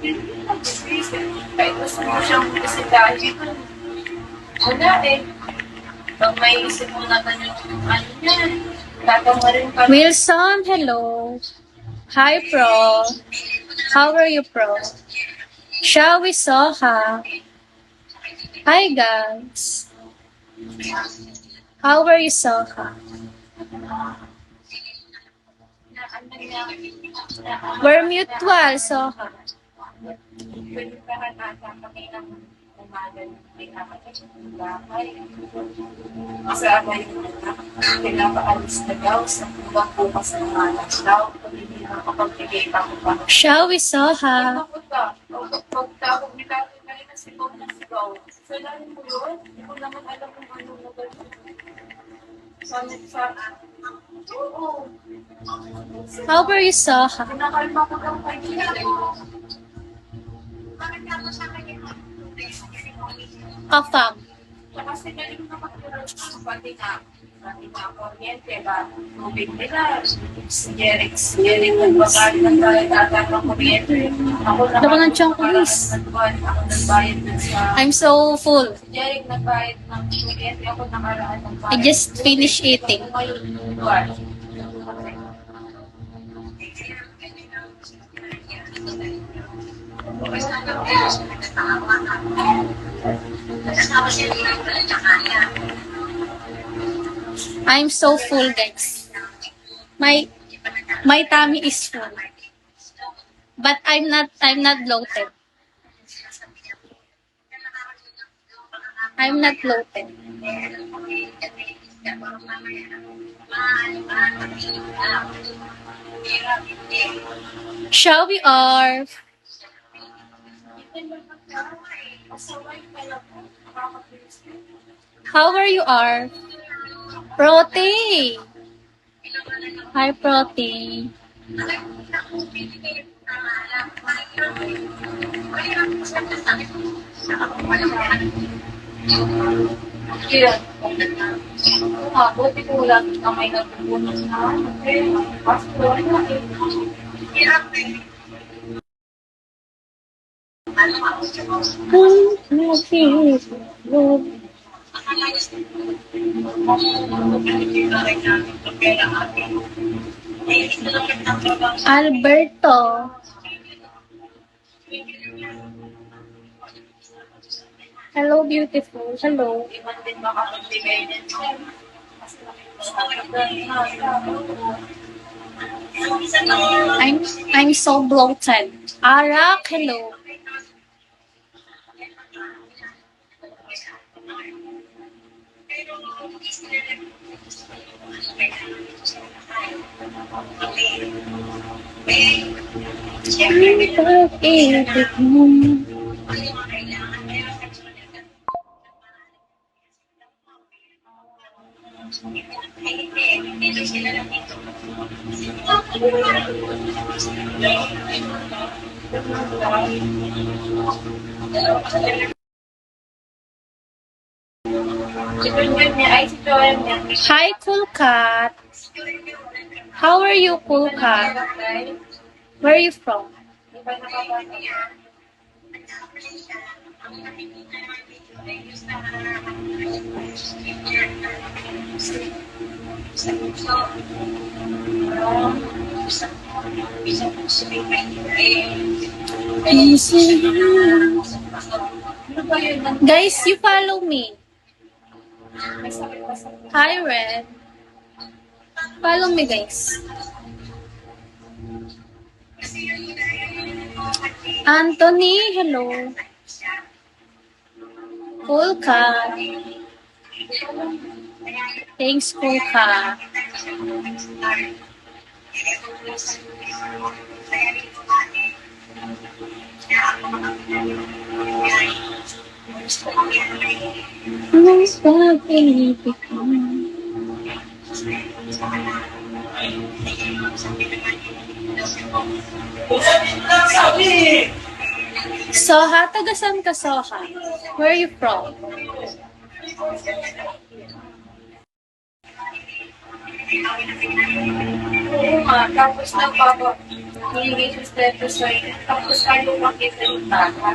Kahit gusto mo siyang bisitahin, wala eh. Pag may isip mo naman yung ano niya, tatama rin pa. Wilson, hello. Hi, Pro. How are you, Pro? Shall we Soha? Hi, guys. How are you, Soha? We're mutual, Soha. Pwede pa ka nasa kami ng umagal, may nakakasya ng bahay. Kasama yung anak, pinapaalis na daw sa buwang bukas ng anak daw, pag hindi makapagbigay pa ko pa. Shall we Soha? Pagtawag ni Tatay na rin na sigaw na sigaw. Salarin mo yun? Hindi ko naman alam kung ano na ba yun. Oo. How are you, Soha? Pinakalma ko lang kayo. Afam. Kasi galing na magkaroon ng pati na kuryente ba? Tubig nila. Si Jeric nagbabayad ng bayad ata ng kuryente. Ako Dapat ng chunk please. Ako nagbayad dun sa... I'm so full. Si Jeric nagbayad ng kuryente. Ako nakaraan ng bayad. I just finished eating. Ako ngayon yung lugar. I'm so full, guys. My tummy is full. But I'm not bloated. I'm not bloated. Shall we or how are you, R? Protein. Hi, Protein. Kaya, buti ko lang may nagpupunod na. Pasto, ano eh. Alberto. Hello, beautiful. Hello. Iman din makapagbigay din. I'm so bloated. Arak, hello. Hi, Cool Cat. How are you, Cool Cat? Where are you from? Guys, you follow me. Hi, Red. Follow me, guys. Anthony, hello. Cool Cat. Thanks, Cool Cat. Soha, tagasan ka, Soha? Where are you from? Oo nga, tapos nagpapa hihingi sa stethoscope, tapos ayaw makita yung bata.